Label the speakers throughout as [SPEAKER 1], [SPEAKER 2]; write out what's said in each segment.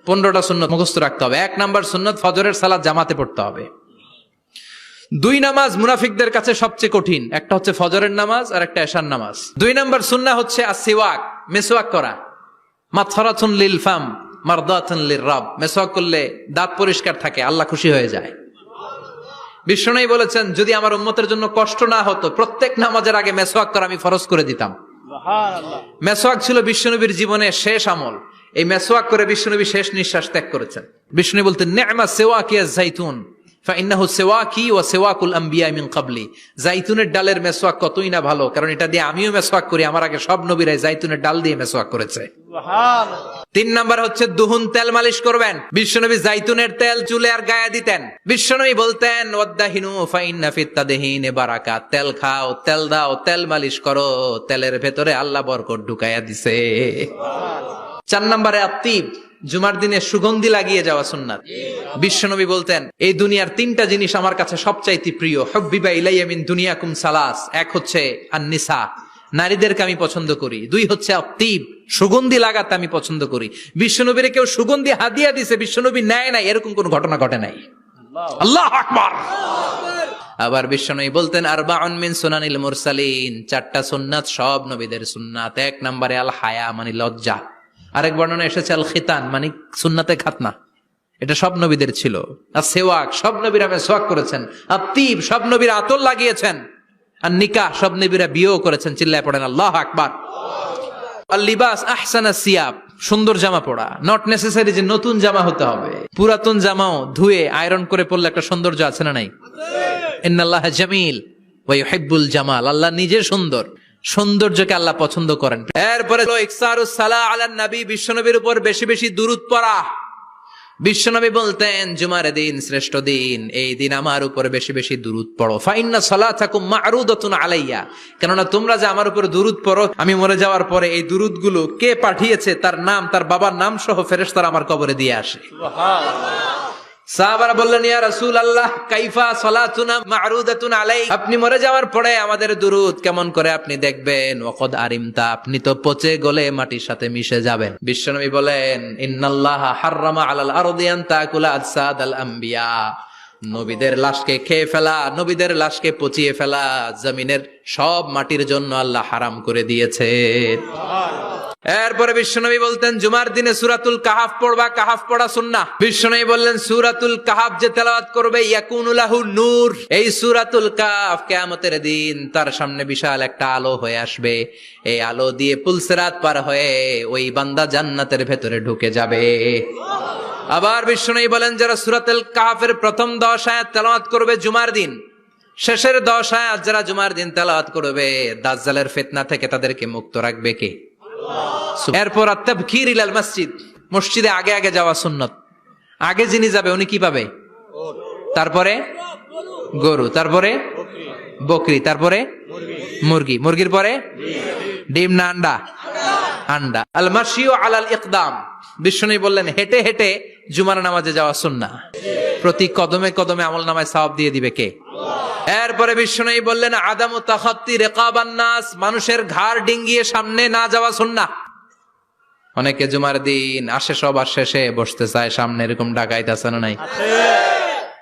[SPEAKER 1] 15টা সুন্নত মুখস্থ রাখতে হবে। 1 নাম্বার সুন্নত ফজরের সালাত জামাতে পড়তে হবে। 2 নামাজ মুনাফিকদের কাছে সবচেয়ে কঠিন, একটা হচ্ছে ফজরের নামাজ আর একটা এশার নামাজ। 2 নাম্বার সুন্নাহ হচ্ছে আসওয়াক, মেসওয়াক করা। মাতফারাতুন লিল ফাম মারদাতুন লিররাব, মেসওয়াক করলে দাঁত পরিষ্কার থাকে, আল্লাহ খুশি হয়ে যায়। বিশ্বনবী বলেছেন যদি আমার উম্মতের জন্য কষ্ট না হতো প্রত্যেক নামাজের আগে মেসওয়াক করা আমি ফরজ করে দিতাম। সুবহানাল্লাহ। মেসওয়াক ছিল বিশ্বনবীর জীবনের শেষ আমল। এই মেসওয়াক করে বিশ্বনবী শেষ নিঃশ্বাস ত্যাগ করেছেন। বিশ্বনবী বলতেন নি'মা সিওয়াকি আয-যাইতুন ফাইন্নাহু সিওয়াকি ওয়া সিওয়াকুল আমবিয়া মিন ক্বাবলি। জাইতুনের ডালের মেসওয়াক কতই না ভালো, কারণ এটা দিয়ে আমিও মেসওয়াক করি, আমার আগে সব নবীরাই জাইতুনের ডাল দিয়ে মেসওয়াক করেছে। সুবহানাল্লাহ। 3 নাম্বার হচ্ছে দুহুন, তেল মালিশ করবেন। বিশ্বনবী জাইতুনের তেল চুলে আর গায়ে দিতেন। বিশ্বনবী বলতেন ওয়াদাহিনু ফাইন্না ফিত তাদহিনে বারাকাত, তেল খাও, তেল দাও, তেল মালিশ করো, তেলের ভেতরে আল্লাহ বরকত ঢুকাইয়া দিছে। সুবহানাল্লাহ। 4 নম্বরে আত্তিব, জুমার দিনে সুগন্ধি লাগিয়ে যাওয়া সুন্নাত। বিশ্বনবী বলতেন এই দুনিয়ার 3টা জিনিস আমার কাছে সবচাইতে প্রিয়, হুব্বিবা ইলাইয়া মিন দুনিয়াকুম সালাস। 1 হচ্ছে আন-নিসা, নারীদেরকে আমি পছন্দ করি। 2 হচ্ছে আত্তিব, সুগন্ধি লাগাতে আমি পছন্দ করি। বিশ্বনবীরে কেউ সুগন্ধি হাদিয়া দিছে, বিশ্বনবী নেয় নাই, এরকম কোন ঘটনা ঘটে নাই। আল্লাহু আকবার। আবার বিশ্বনবী বলতেন আরবাউন মিন সুনানিল মুরসালিন, 4টা সুন্নাত সব নবীদের সুন্নাত। 1 নম্বরে আল হায়া মানে লজ্জা। আরেক বর্ণনা এসেছে আল খিতান মানে সুন্নাতে খাতনা, এটা সব নবীদের ছিল। আর সেওয়াক, সব নবীরা মেসওয়াক করেছেন। আত্তিব, সব নবীরা আতর লাগিয়েছেন। আর নিকাহ, সব নবীরা বিয়েও করেছেন। চিল্লায় পড়েন আল্লাহু আকবার। আল লিবাস আহসানা সিয়াব, সুন্দর জামা পরা। নট নেসেসারি যে নতুন জামা হতে হবে, পুরাতন জামাও ধুয়ে আয়রন করে পরলে একটা সৌন্দর্য আছে না নাই? ইন্নাল্লাহা জামিল ওয়া ইউহিব্বুল জামাল, আল্লাহ নিজে সুন্দর, সৌন্দর্যকে আল্লাহ পছন্দ করেন। এরপরে ইকসারুস সালাহ আলান নবী, বিশ্বনবীর উপর বেশি বেশি দুরূদ পড়া। বিশ্বনবী বলতেন জুমার দিন শ্রেষ্ঠ দিন, এই দিন আমার উপর বেশি বেশি দুরূদ পড়ো। ফাইন্না সালাতাকুম মা'রুদাতুন আলাইয়া, কেননা তোমরা যে আমার উপর দুরূদ পড়ো, আমি মরে যাওয়ার পরে এই দুরূদগুলো কে পাঠিয়েছে তার নাম, তার বাবার নাম সহ ফেরেশতারা আমার কবরে দিয়ে আসে। সুবহানাল্লাহ। সাহাবারা বললেন ইয়া রাসূলুল্লাহ কাইফা সালাতুনা মা'রুদাতুন আলাইক, আপনি মরে যাওয়ার পরে আমাদের দুরূদ কেমন করে আপনি দেখবেন? ওয়াকাদ আরিমতা, আপনি তো পচে গলে মাটির সাথে মিশে যাবেন। বিশ্বনবী বলেন ইন্নাল্লাহা হাররামা আলাল আরদি আন তাকুলা আজসাদাল আম্বিয়া, নবীদের লাশকে খেয়ে ফেলা, নবীদের লাশকে পচিয়ে ফেলা জমিনের সব মাটির জন্য আল্লাহ হারাম করে দিয়েছেন। এরপরে বিশ্বনবী বলতেন জুমার দিনে সূরাতুল কাহাফ পড়বা, কাহাফ পড়া সুন্নাহ। বিশ্বনবী বললেন সূরাতুল কাহাফ যে তেলাওয়াত করবে ইয়াকুনু লাহু নূর, এই সূরাতুল কাহাফ কিয়ামতের দিন তার সামনে বিশাল একটা আলো হয়ে আসবে। এই আলো দিয়ে পুলসিরাত পার হয়ে ওই বান্দা জান্নাতের ভেতরে ঢুকে যাবে। আবার বিশ্বনবী বলেন যারা সূরাতুল কাহাফের প্রথম 10 আয়াত তেলাওয়াত করবে জুমার দিন, শেষের 10 আয়াত যারা জুমার দিন তেলাওয়াত করবে, দাজ্জালের ফিতনা থেকে তাদেরকে মুক্ত রাখবে কে? এরপর আত-তাবকির ইলাল মসজিদ, মসজিদে আগে আগে যাওয়া সুন্নাত। আগে যিনি যাবে উনি কি পাবে? তারপরে গরু, তারপরে বকরি, তারপরে মুরগি, মুরগির পরে ডিম না আন্ডা? আন্ডা। আল মাশিউ আলাল ইকদাম, বিশ্বনবী বললেন হেঁটে হেঁটে জুমার নামাজে যাওয়া সুন্নাহ। প্রতি কদমে কদমে আমলনামায় সওয়াব দিয়ে দিবে কে? এরপরে বিশ্বনবী বললেন আদামু তাখাত্তি রিকাবান নাস, মানুষের ঘাড় ডিঙ্গিয়ে সামনে না যাওয়া সুন্নাহ। অনেকে জুমার দিন আসে সবার শেষে বসতে চায় সামনে, এরকম ডাকাইত আছে না নাই?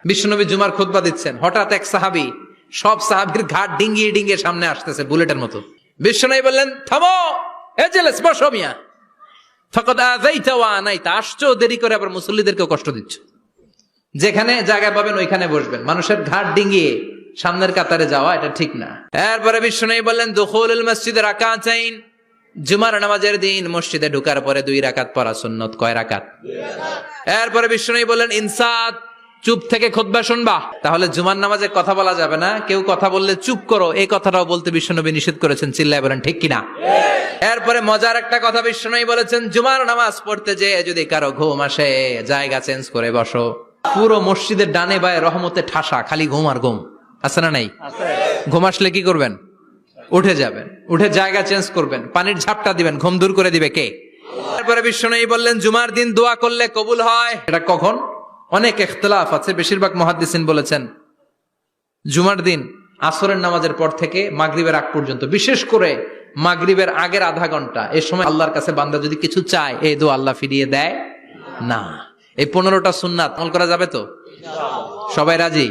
[SPEAKER 1] বিশ্বনবী জুমার খুতবা দিচ্ছেন, হঠাৎ এক সাহাবী সব সাহাবীর ঘাড় ডিঙ্গিয়ে ডিঙ্গিয়ে সামনে আসতেছে বুলেটের মতো। বিশ্বনবী বললেন থামো, এজেলেস বসো মিয়া, ফাকাদ আযাইতা ওয়া আনাইতা, আসছো দেরি করে আবার মুসল্লিদেরকেও কষ্ট দিচ্ছ। যেখানে জায়গা পাবেন ওইখানে বসবেন, মানুষের ঘাট ডিঙ্গিয়ে সামনের কাতারে যাওয়া এটা ঠিক না। এরপরে বিশ্বনবী বললেন দুখুলুল মসজিদে রাকাতাইন, জুমার নামাজের দিন মসজিদে ঢোকার পরে 2 রাকাত পড়া সুন্নাত। কয় রাকাত? 2 রাকাত। এরপরে বিশ্বনবী বললেন ইনসাত, চুপ থেকে খুতবা শুনবা। তাহলে জুমার নামাজে কথা বলা যাবে না, কেউ কথা বললে চুপ করো, এই কথাটাও বলতে বিশ্বনবী নিষেধ করেছেন। চিল্লায় বলেন ঠিক কিনা? এরপরে মজার একটা কথা বিশ্বনবী বলেছেন জুমার নামাজ পড়তে যেয়ে যদি কারো ঘুম আসে জায়গা চেঞ্জ করে বসো। পুরো মসজিদের ডানে বায়ে রহমতে ঠাসা, খালি ঘুম আর ঘুম, আছে না নাই? ঘুম আসলে কি করবেন? উঠে যাবেন, উঠে জায়গা চেঞ্জ করবেন, পানির ঝাপটা দিবেন, ঘুম দূর করে দিবে কে? তারপরে বিশ্বনবী বললেন জুমার দিন দোয়া করলে কবুল হয়। এটা কখন? অনেক ইখতিলাফ আছে, বেশিরভাগ মুহাদ্দিসিন বলেছেন জুমার দিন আসরের নামাজের পর থেকে মাগরিবের আগ পর্যন্ত, বিশেষ করে মাগরিবের আগের আধা ঘন্টা, এই সময় আল্লাহর কাছে বান্দা যদি কিছু চায় এই দোয়া আল্লাহ ফিরিয়ে দেয়। না। এই 15টা সুন্নাত আমল করা যাবে তো? সবাই রাজি?